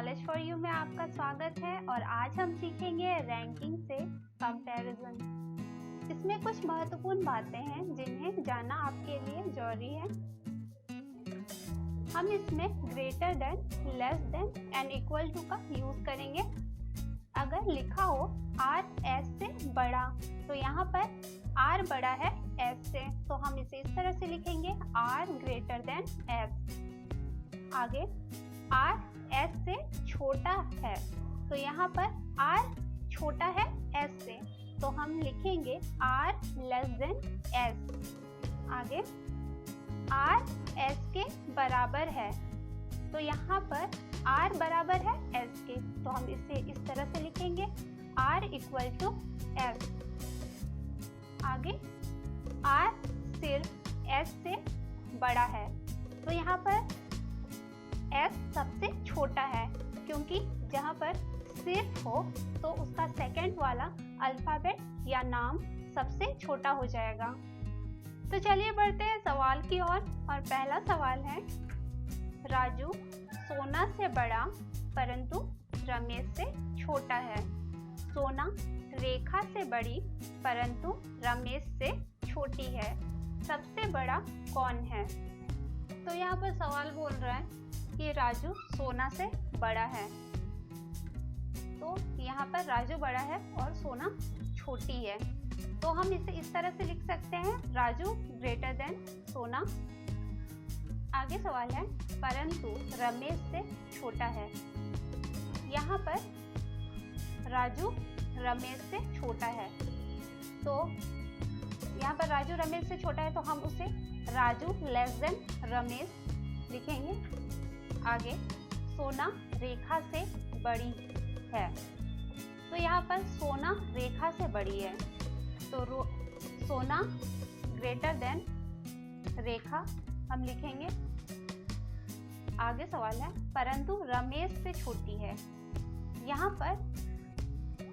Knowledge for you में आपका स्वागत है और आज हम सीखेंगे रैंकिंग से कंपैरिजन। इसमें कुछ महत्वपूर्ण बातें हैं जिन्हें जानना आपके लिए जरूरी है। हम इसमें greater than, less than and equal to का यूज करेंगे। अगर लिखा हो R S से बड़ा तो यहाँ पर R बड़ा है S से, तो हम इसे इस तरह से लिखेंगे R ग्रेटर देन S। आगे R S से छोटा है तो यहाँ पर R छोटा है S से, तो हम लिखेंगे R लेस देन S। आगे R S के बराबर है तो यहाँ पर R बराबर है S के, तो हम इसे इस तरह से लिखेंगे R इक्वल टू S। आगे R सिर्फ S से बड़ा है तो यहाँ पर S सबसे छोटा है, क्योंकि जहाँ पर सिर्फ हो तो उसका सेकंड वाला अल्फाबेट या नाम सबसे छोटा हो जाएगा। तो चलिए बढ़ते हैं सवाल की ओर। और पहला सवाल है, राजू सोना से बड़ा परंतु रमेश से छोटा है। सोना रेखा से बड़ी परंतु रमेश से छोटी है। सबसे बड़ा कौन है? तो यहाँ पर सवाल बोल रहा है कि राजू सोना से बड़ा है, तो यहाँ पर राजू बड़ा है और सोना छोटी है, तो हम इसे इस तरह से लिख सकते हैं राजू ग्रेटर देन सोना। आगे सवाल है, परंतु रमेश से छोटा है। यहाँ पर राजू रमेश से छोटा है, तो यहाँ पर राजू रमेश से छोटा है तो हम उसे राजू लेस देन रमेश लिखेंगे। आगे सोना रेखा से बड़ी है, तो यहाँ पर सोना रेखा से बड़ी है, तो सोना ग्रेटर देन रेखा हम लिखेंगे। आगे सवाल है, परंतु रमेश से छोटी है। यहाँ पर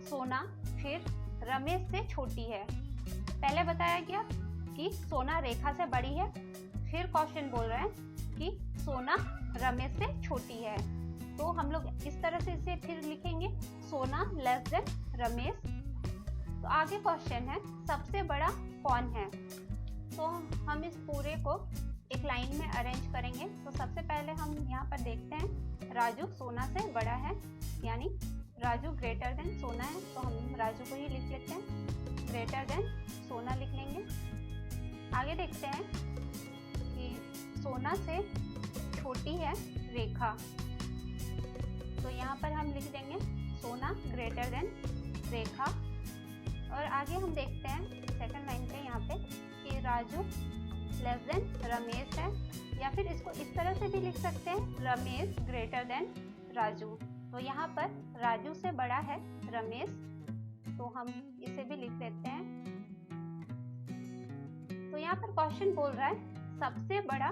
सोना फिर रमेश से छोटी है। पहले बताया गया कि सोना रेखा से बड़ी है, फिर क्वेश्चन बोल रहे हैं कि सोना रमेश से छोटी है, तो हम लोग इस तरह से इसे फिर लिखेंगे सोना लेस देन रमेश। तो आगे क्वेश्चन है, सबसे बड़ा कौन है? तो हम इस पूरे को एक लाइन में अरेंज करेंगे। तो सबसे पहले हम यहाँ पर देखते हैं राजू सोना से बड़ा है, यानी राजू ग्रेटर देन सोना है, तो हम राजू को ही लिख लेते हैं, ग्रेटर देन सोना लिख लेंगे। आगे देखते हैं कि सोना से छोटी है रेखा, तो यहाँ पर हम लिख देंगे सोना ग्रेटर देन रेखा। और आगे हम देखते हैं सेकंड लाइन पे यहाँ पे कि राजू लेस देन रमेश है, या फिर इसको इस तरह से भी लिख सकते हैं रमेश ग्रेटर देन राजू। तो यहाँ पर राजू से बड़ा है रमेश, तो हम इसे भी लिख लेते हैं। तो यहाँ पर क्वेश्चन बोल रहा है सबसे बड़ा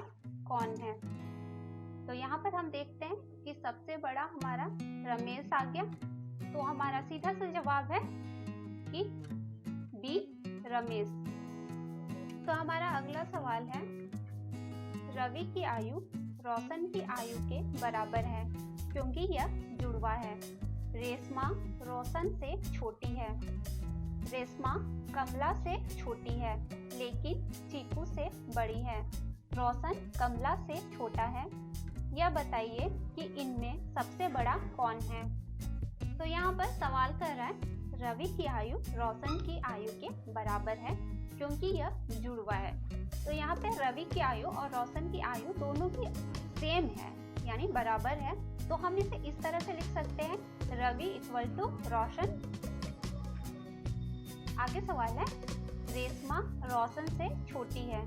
कौन है? तो यहाँ पर हम देखते हैं कि सबसे बड़ा हमारा रमेश आ गया, तो हमारा सीधा सा जवाब है कि बी रमेश। तो हमारा अगला सवाल है, रवि की आयु रोशन की आयु के बराबर है क्योंकि यह जुड़वा है। रेशमा रोशन से छोटी है। रेशमा कमला से छोटी है लेकिन चीकू से बड़ी है। रोशन कमला से छोटा है। यह बताइए कि इनमें सबसे बड़ा कौन है? तो यहाँ पर सवाल कर रहा है रवि की आयु रोशन की आयु के बराबर है क्योंकि यह जुड़वा है। तो यहाँ पे रवि की आयु और रोशन की आयु दोनों की सेम है, यानी बराबर है, तो हम इसे इस तरह से लिख सकते हैं रवि इक्वल टू रोशन। आगे सवाल है, रेशमा रोशन से छोटी है।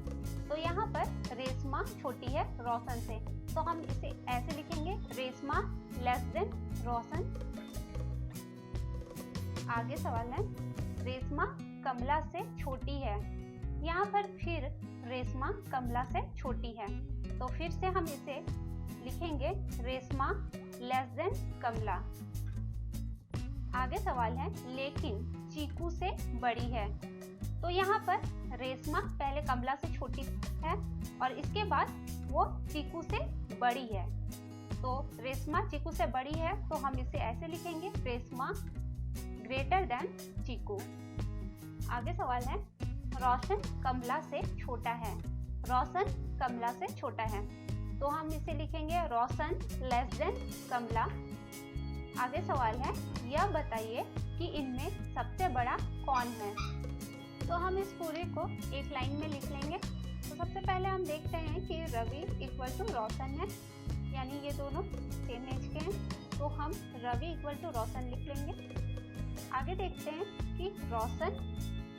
तो यहाँ पर रेशमा छोटी है रोशन से, तो हम इसे ऐसे लिखेंगे रेशमा लेस देन रोशन। आगे सवाल है, रेशमा कमला से छोटी है। यहाँ पर फिर रेशमा कमला से छोटी है, तो फिर से हम इसे लिखेंगे रेशमा लेस देन कमला। आगे सवाल है, लेकिन चीकू से बड़ी है। तो यहाँ पर रेशमा पहले कमला से छोटी है और इसके बाद वो चीकू से बड़ी है। तो रेशमा चीकू से बड़ी है तो हम इसे ऐसे लिखेंगे, रेशमा ग्रेटर देन चीकू। आगे सवाल है, रोशन कमला से छोटा है। रोशन कमला से छोटा है तो हम इसे लिखेंगे रोशन लेस देन कमला। आगे सवाल है, यह बताइए कि इनमें सबसे बड़ा कौन है। तो हम इस पूरे को एक लाइन में लिख लेंगे। तो सबसे पहले हम देखते हैं कि रवि इक्वल टू रोशन है, यानी ये दोनों सेम एज के हैं तो हम रवि इक्वल टू रोशन लिख लेंगे। आगे देखते हैं कि रोशन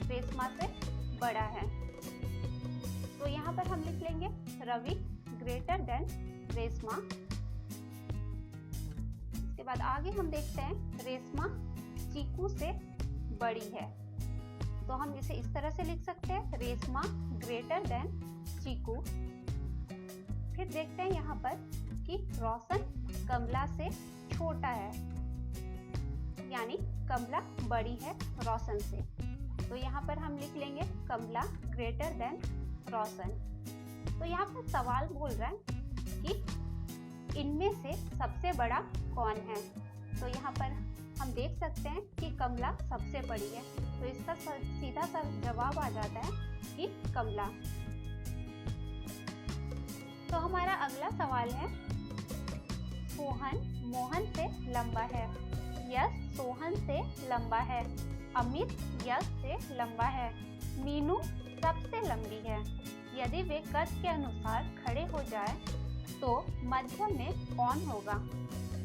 रेशमा से बड़ा है तो यहाँ पर हम लिख लेंगे रवि ग्रेटर देन रेशमा। इसके बाद आगे हम देखते हैं रेशमा चीकू से बड़ी है तो हम इसे इस तरह से लिख सकते हैं, रेशमा ग्रेटर देन चीकू। फिर देखते हैं यहाँ पर कि रोशन कमला से छोटा है, यानी कमला बड़ी है रोशन से तो यहाँ पर हम लिख लेंगे कमला ग्रेटर देन रोशन। तो यहाँ पर सवाल बोल रहा है कि इनमें से सबसे बड़ा कौन है। तो यहाँ पर हम देख सकते हैं कि कमला सबसे बड़ी है तो इसका सीधा सा जवाब आ जाता है कि कमला। तो हमारा अगला सवाल है, सोहन मोहन से लंबा है। यस, सोहन से लंबा है। अमित यश से लंबा है। मीनू सबसे लंबी है। यदि वे कद के अनुसार खड़े हो जाए तो मध्य में कौन होगा।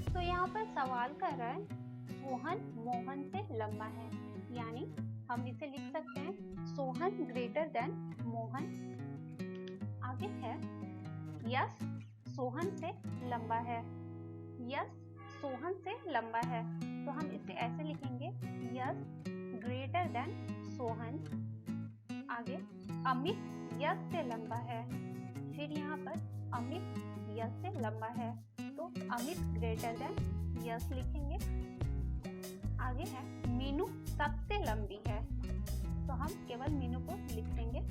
तो यहाँ पर सवाल कर रहा है सोहन मोहन से लंबा है, यानी हम इसे लिख सकते हैं सोहन ग्रेटर देन मोहन। आगे है यश सोहन से लंबा है। यश सोहन से लंबा है तो हम इसे ऐसे लिखेंगे, यश ग्रेटर देन सोहन। आगे अमित यश से लंबा है। फिर यहाँ पर अमित यश से लंबा है तो अमित ग्रेटर देन यश लिखेंगे। आगे है मीनू सबसे लंबी है तो हम केवल मीनू को लिख देंगे।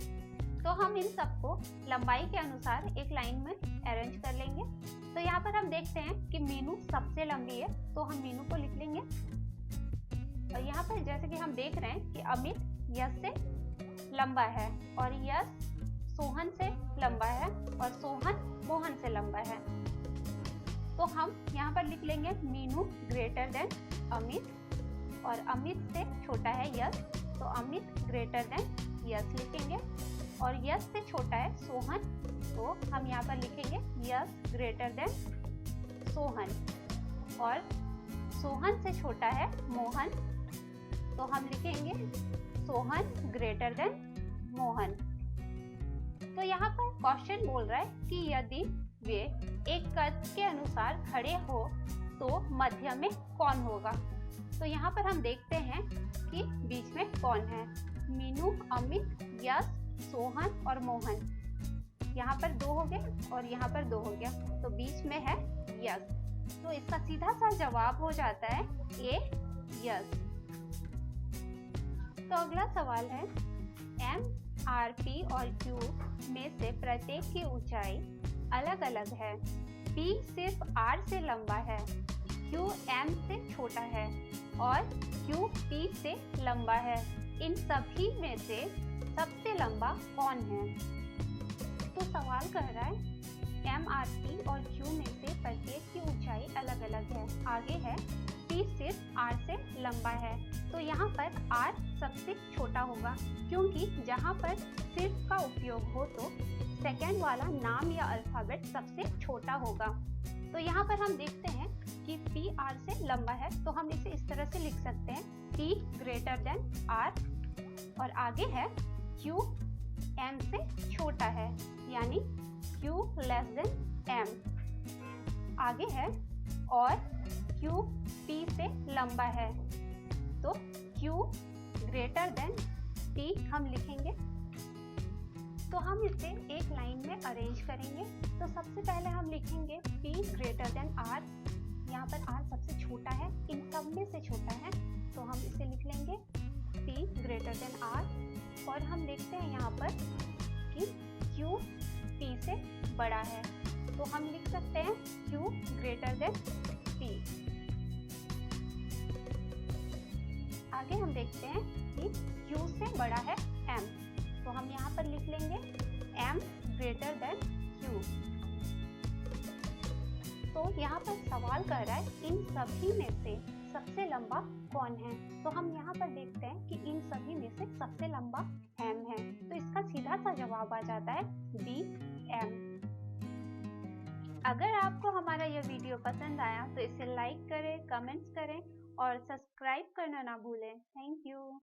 तो हम इन सबको लंबाई के अनुसार एक लाइन में अरेंज कर लेंगे। तो यहाँ पर हम देखते हैं कि मीनू सबसे लंबी है तो हम मीनू को लिख लेंगे। और यहाँ पर जैसे कि हम देख रहे हैं कि अमित यश से लंबा है और यश सोहन से लंबा है और सोहन मोहन से लंबा है तो हम यहाँ पर लिख लेंगे मीनू ग्रेटर देन अमित और अमित से छोटा है यश तो अमित ग्रेटर देन यश लिखेंगे। और यश से छोटा है सोहन तो हम यहाँ पर लिखेंगे यश ग्रेटर देन सोहन। और सोहन से छोटा है मोहन तो हम लिखेंगे सोहन ग्रेटर देन मोहन। तो यहाँ पर क्वेश्चन बोल रहा है कि यदि वे एक कद के अनुसार खड़े हो तो मध्य में कौन होगा। तो यहाँ पर हम देखते हैं कि बीच में कौन है। मीनू, अमित, यश, सोहन और मोहन। यहाँ पर 2 हो गए और यहाँ पर 2 हो गया तो बीच में है यश। तो इसका सीधा सा जवाब हो जाता है ए यश। तो अगला सवाल है एम, आर, पी और क्यू में से प्रत्येक की ऊंचाई अलग अलग है। पी सिर्फ आर से लंबा है, क्यू एम से छोटा है और क्यू पी से लंबा है। इन सभी में से सबसे लंबा कौन है। तो सवाल कर रहा है एम, आर, पी और क्यू में से प्रत्येक की ऊंचाई अलग अलग है। आगे है पी सिर्फ आर से लंबा है तो यहाँ पर आर सबसे छोटा होगा क्योंकि जहाँ पर सिर्फ का उपयोग हो तो सेकेंड वाला नाम या अल्फाबेट सबसे छोटा होगा। तो यहाँ पर हम देखते हैं कि पी आर से लंबा है तो हम इसे इस तरह से लिख सकते हैं पी ग्रेटर देन आर। और आगे है क्यू एम से छोटा है यानी क्यू लेस देन एम। आगे है और क्यू पी से लंबा है तो क्यू ग्रेटर देन पी हम लिखेंगे। तो हम इसे एक लाइन में अरेंज करेंगे। तो सबसे पहले हम लिखेंगे P ग्रेटर देन R। यहाँ पर R सबसे छोटा है, इन सब में से छोटा है तो हम इसे लिख लेंगे P ग्रेटर देन R। और हम देखते हैं यहाँ पर कि Q P से बड़ा है तो हम लिख सकते हैं Q ग्रेटर देन P। आगे हम देखते हैं कि Q से बड़ा है M, तो हम यहाँ पर लिख लेंगे M ग्रेटर देन Q। तो यहाँ पर सवाल कर रहा है इन सभी में से सबसे लंबा कौन है, तो हम यहाँ पर देखते हैं कि इन सभी में से सबसे लंबा M है, तो इसका सीधा सा जवाब आ जाता है D M। अगर आपको हमारा यह वीडियो पसंद आया तो इसे लाइक करें, कमेंट्स करें और सब्सक्राइब करना ना भूलें। Thank you.